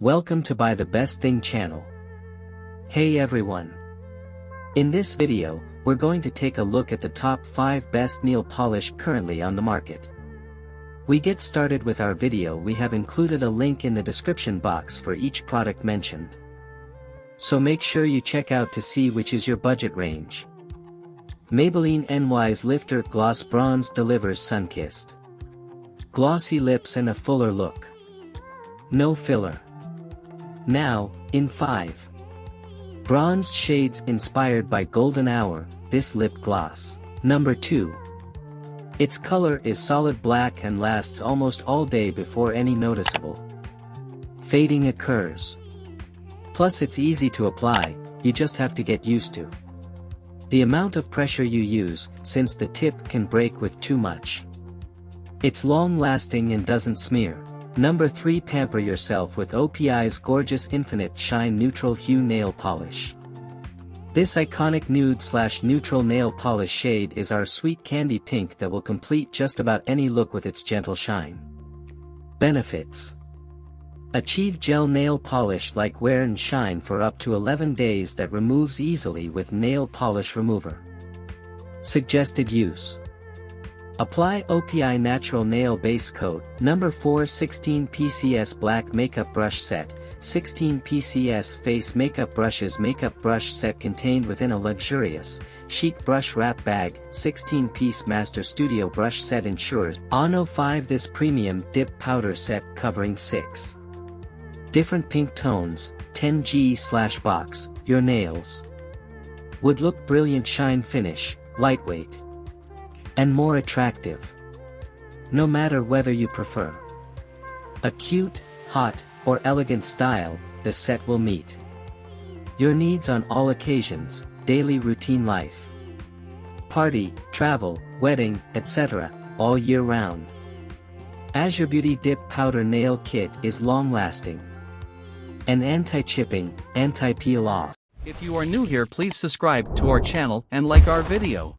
Welcome to Buy the Best Thing channel. Hey everyone. In this video, we're going to take a look at the top 5 best nail polish currently on the market. We get started with our video. We have included a link in the description box for each product mentioned. So make sure you check out to see which is your budget range. Maybelline NY's Lifter Gloss Bronze delivers sun-kissed glossy lips and a fuller look. No filler. Now, in 5 bronzed shades inspired by Golden Hour, this lip gloss. Number 2. Its color is solid black and lasts almost all day before any noticeable fading occurs. Plus it's easy to apply, you just have to get used to the amount of pressure you use, since the tip can break with too much. It's long-lasting and doesn't smear. Number 3. Pamper yourself with OPI's gorgeous Infinite Shine Neutral Hue Nail Polish. This iconic nude/neutral nail polish shade is our sweet candy pink that will complete just about any look with its gentle shine. Benefits: achieve gel nail polish like wear and shine for up to 11 days that removes easily with nail polish remover. Suggested use: apply OPI Natural Nail Base Coat. Number 4. 16 PCS Black Makeup Brush Set. 16 PCS Face Makeup Brushes. Makeup brush set contained within a luxurious, chic brush wrap bag. 16-piece Master Studio Brush Set ensures Ono 5. This premium dip powder set covering 6 different pink tones, 10G/box, your nails would look brilliant. Shine finish, lightweight, and more attractive. No matter whether you prefer a cute, hot, or elegant style, the set will meet your needs on all occasions: daily routine life, party, travel, wedding, etc., all year round. AZUREBEAUTY Dip Powder Nail Kit is long-lasting and anti-chipping, anti-peel off. If you are new here, please subscribe to our channel and like our video.